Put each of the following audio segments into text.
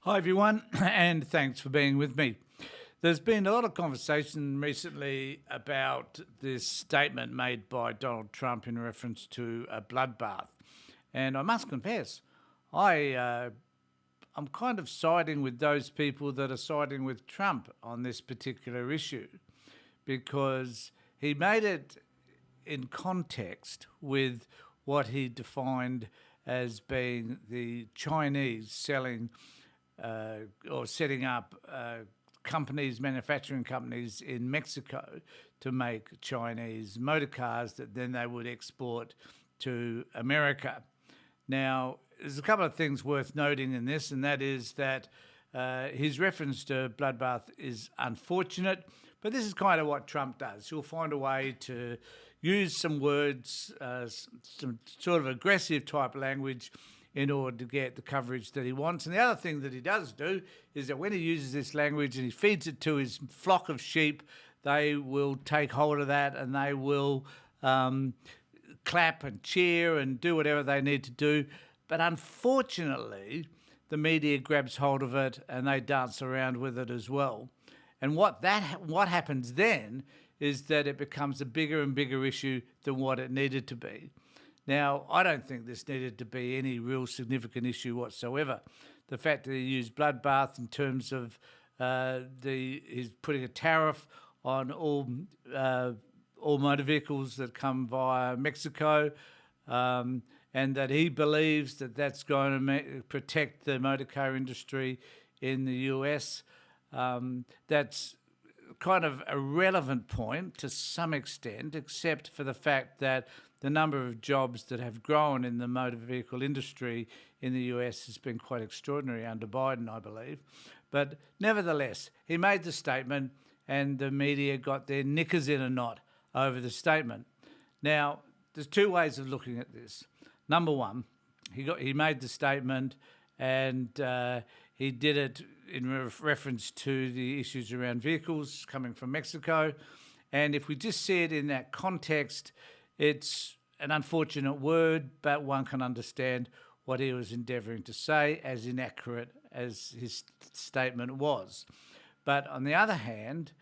Hi, everyone, and thanks for being with me. There's been a lot of conversation recently about this statement made by Donald Trump in reference to a bloodbath. And I must confess, I'm kind of siding with those people that are siding with Trump on this particular issue because he made it in context with what he defined as being the Chinese selling or setting up companies, manufacturing companies in Mexico to make Chinese motor cars that then they would export to America. Now, there's a couple of things worth noting in this, and that is that his reference to bloodbath is unfortunate, but this is kind of what Trump does. He'll find a way to use some words, some sort of aggressive type language in order to get the coverage that he wants. And the other thing that he does do is that when he uses this language and he feeds it to his flock of sheep, they will take hold of that and they will clap and cheer and do whatever they need to do. But unfortunately, the media grabs hold of it and they dance around with it as well. And what happens then is that it becomes a bigger and bigger issue than what it needed to be. Now, I don't think this needed to be any real significant issue whatsoever. The fact that he used bloodbath in terms of he's putting a tariff on all motor vehicles that come via Mexico, and that he believes that that's going to protect the motor car industry in the US. That's kind of a relevant point to some extent, except for the fact that the number of jobs that have grown in the motor vehicle industry in the US has been quite extraordinary under Biden, I believe. But nevertheless, he made the statement and the media got their knickers in a knot over the statement. Now, there's two ways of looking at this. Number one, he made the statement and he did it in reference to the issues around vehicles coming from Mexico. And if we just see it in that context, it's an unfortunate word, but one can understand what he was endeavouring to say, as inaccurate as his statement was. But on the other hand,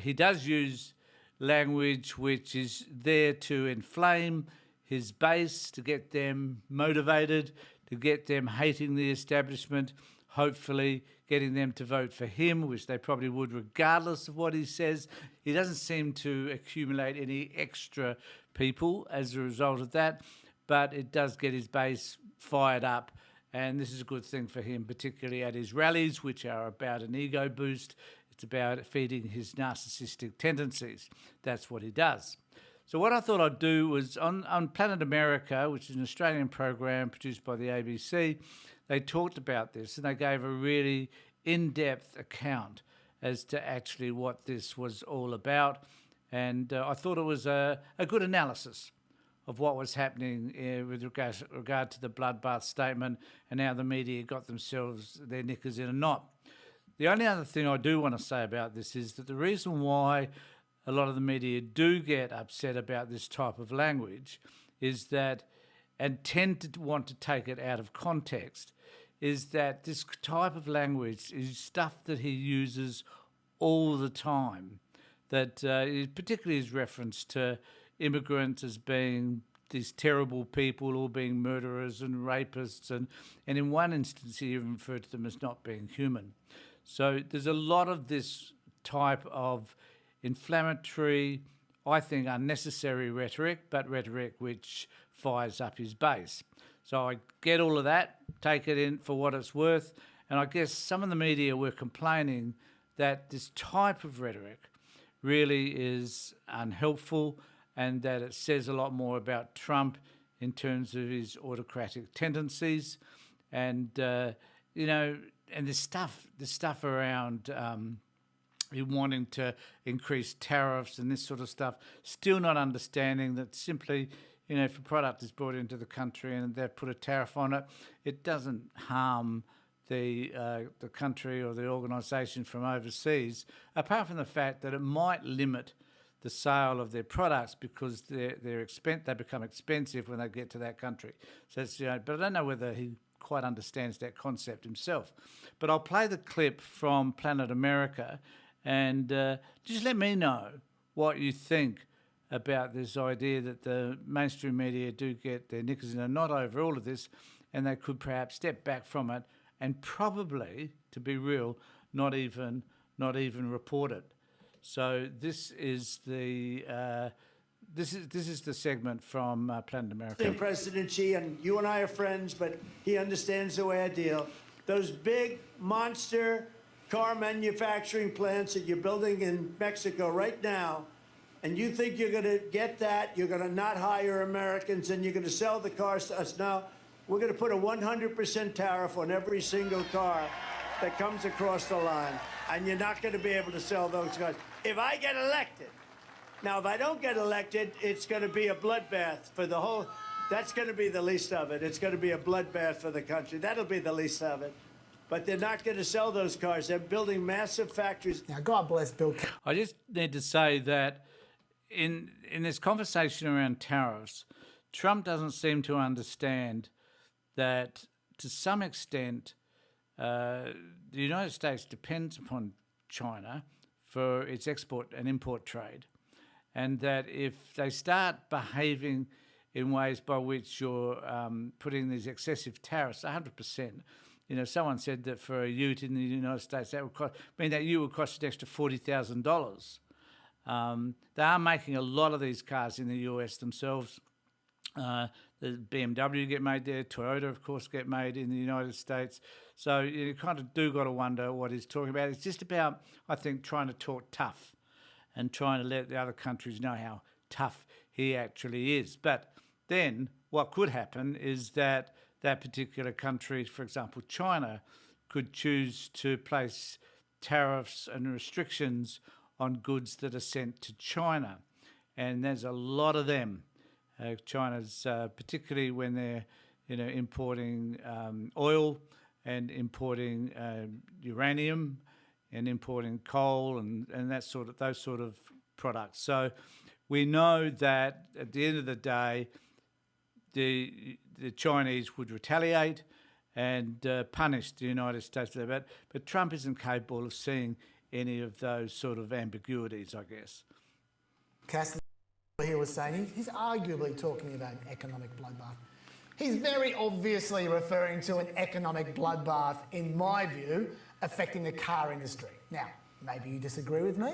he does use language which is there to inflame his base, to get them motivated, to get them hating the establishment, hopefully getting them to vote for him, which they probably would regardless of what he says. He doesn't seem to accumulate any extra people as a result of that, but it does get his base fired up, and this is a good thing for him, particularly at his rallies, which are about an ego boost. It's about feeding his narcissistic tendencies. That's what he does. So what I thought I'd do was on Planet America, which is an Australian program produced by the ABC, they talked about this and they gave a really in-depth account as to actually what this was all about. And I thought it was a good analysis of what was happening with regard to the bloodbath statement and how the media got themselves their knickers in a knot. The only other thing I do want to say about this is that the reason why a lot of the media do get upset about this type of language is that, and tend to want to take it out of context, is that this type of language is stuff that he uses all the time, that particularly his reference to immigrants as being these terrible people or being murderers and rapists, and in one instance he even referred to them as not being human. So there's a lot of this type of inflammatory, I think unnecessary rhetoric, but rhetoric which fires up his base. So I get all of that, take it in for what it's worth, and I guess some of the media were complaining that this type of rhetoric really is unhelpful and that it says a lot more about Trump in terms of his autocratic tendencies, and and the stuff around wanting to increase tariffs and this sort of stuff, still not understanding that simply, if a product is brought into the country and they put a tariff on it, it doesn't harm the country or the organisation from overseas, apart from the fact that it might limit the sale of their products because they become expensive when they get to that country. So it's, but I don't know whether he quite understands that concept himself. But I'll play the clip from Planet America, and just let me know what you think about this idea that the mainstream media do get their knickers in a knot over all of this, and they could perhaps step back from it and probably, to be real, not even report it. So this is the this is the segment from Planet America. President Xi, and you and I are friends, but he understands the way I deal. Those big monster car manufacturing plants that you're building in Mexico right now, and you think you're going to get that, you're going to not hire Americans, and you're going to sell the cars to us. Now, we're going to put a 100% tariff on every single car that comes across the line, and you're not going to be able to sell those cars. If I get elected, now, if I don't get elected, it's going to be a bloodbath for the whole, that's going to be the least of it. It's going to be a bloodbath for the country. That'll be the least of it. But they're not going to sell those cars. They're building massive factories. Now, God bless Bill. I just need to say that in this conversation around tariffs, Trump doesn't seem to understand that to some extent the United States depends upon China for its export and import trade, and that if they start behaving in ways by which you're putting these excessive tariffs, 100%. You know, someone said that for a ute in the United States, that would cost, that ute would cost an extra $40,000. They are making a lot of these cars in the US themselves. The BMW get made there, Toyota, of course, get made in the United States. So you kind of do got to wonder what he's talking about. It's just about, I think, trying to talk tough and trying to let the other countries know how tough he actually is. But then what could happen is that that particular country, for example, China, could choose to place tariffs and restrictions on goods that are sent to China. And there's a lot of them. China's, particularly when they're importing oil and importing uranium and importing coal and those sort of products. So we know that at the end of the day, the Chinese would retaliate and punish the United States for that. But Trump isn't capable of seeing any of those sort of ambiguities, I guess. Cass, he was saying, he's arguably talking about an economic bloodbath. He's very obviously referring to an economic bloodbath, in my view, affecting the car industry. Now, maybe you disagree with me.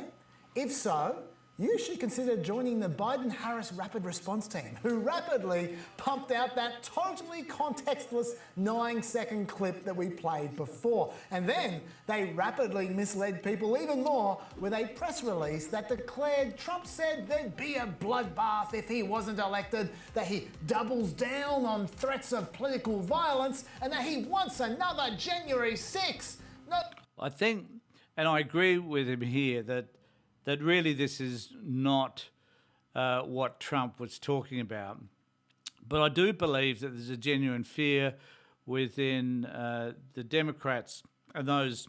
If so, you should consider joining the Biden-Harris Rapid Response Team, who rapidly pumped out that totally contextless 9-second clip that we played before. And then they rapidly misled people even more with a press release that declared Trump said there'd be a bloodbath if he wasn't elected, that he doubles down on threats of political violence, and that he wants another January 6th. No. I think, and I agree with him here, that really this is not what Trump was talking about. But I do believe that there's a genuine fear within the Democrats and those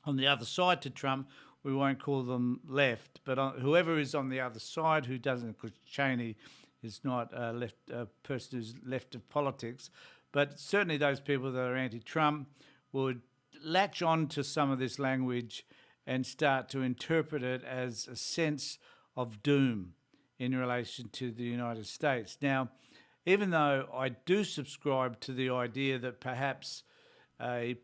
on the other side to Trump. We won't call them left, but whoever is on the other side who doesn't, because Cheney is not a person who's left of politics, but certainly those people that are anti-Trump would latch on to some of this language and start to interpret it as a sense of doom in relation to the United States. Now, even though I do subscribe to the idea that perhaps a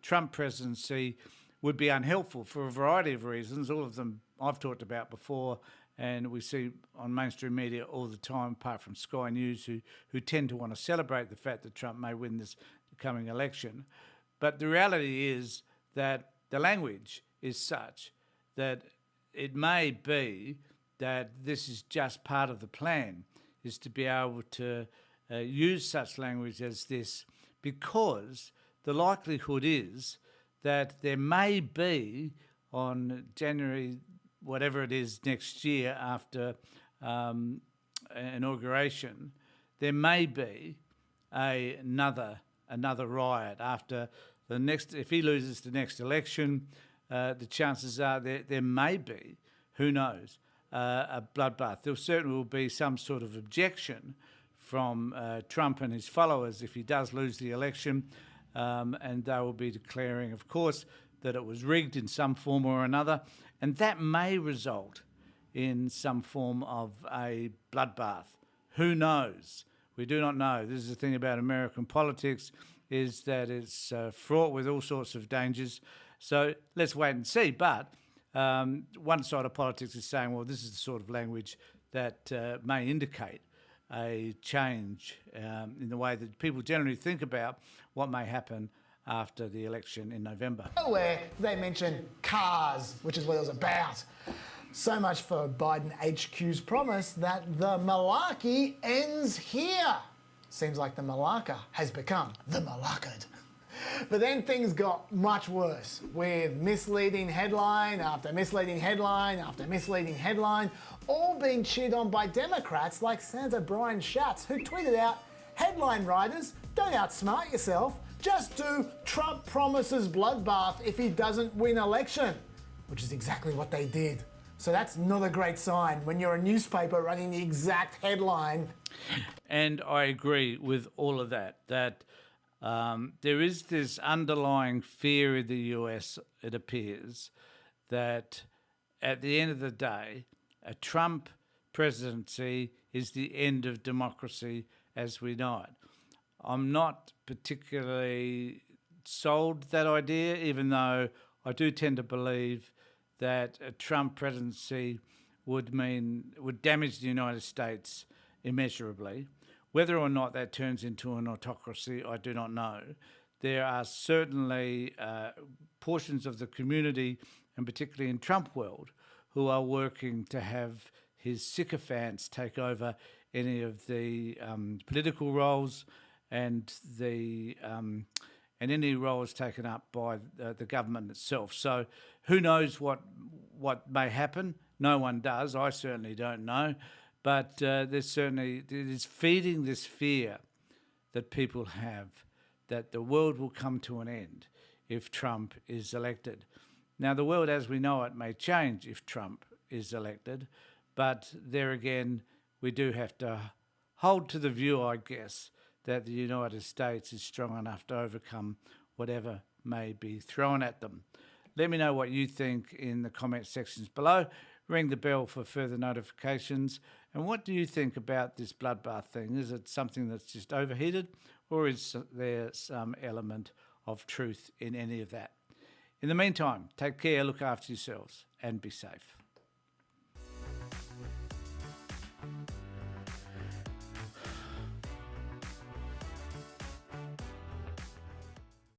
Trump presidency would be unhelpful for a variety of reasons, all of them I've talked about before, and we see on mainstream media all the time, apart from Sky News, who tend to want to celebrate the fact that Trump may win this coming election. But the reality is that the language is such that it may be that this is just part of the plan, is to be able to use such language as this, because the likelihood is that there may be on January, whatever it is next year after inauguration, there may be another riot after the next. If he loses the next election, the chances are there may be, who knows, a bloodbath. There certainly will be some sort of objection from Trump and his followers if he does lose the election, and they will be declaring, of course, that it was rigged in some form or another, and that may result in some form of a bloodbath. Who knows? We do not know. This is the thing about American politics, is that it's fraught with all sorts of dangers. So let's wait and see. But one side of politics is saying, well, this is the sort of language that may indicate a change in the way that people generally think about what may happen after the election in November. Nowhere they mention cars, which is what it was about. So much for Biden HQ's promise that the malarkey ends here. Seems like the Malacca has become the Malaccaed. But then things got much worse, with misleading headline after misleading headline after misleading headline, all being cheered on by Democrats like Senator Brian Schatz, who tweeted out, "Headline writers, don't outsmart yourself. Just do Trump promises bloodbath if he doesn't win election," which is exactly what they did. So that's not a great sign when you're a newspaper running the exact headline. And I agree with all of that, that there is this underlying fear in the US, it appears, that at the end of the day, a Trump presidency is the end of democracy as we know it. I'm not particularly sold that idea, even though I do tend to believe that a Trump presidency would damage the United States immeasurably. Whether or not that turns into an autocracy, I do not know. There are certainly portions of the community, and particularly in Trump world, who are working to have his sycophants take over any of the political roles and any roles taken up by the government itself. So who knows what may happen? No one does. I certainly don't know. But it is feeding this fear that people have that the world will come to an end if Trump is elected. Now, the world as we know it may change if Trump is elected, but there again, we do have to hold to the view, I guess, that the United States is strong enough to overcome whatever may be thrown at them. Let me know what you think in the comment sections below. Ring the bell for further notifications. And what do you think about this bloodbath thing? Is it something that's just overheated, or is there some element of truth in any of that? In the meantime, take care, look after yourselves, and be safe.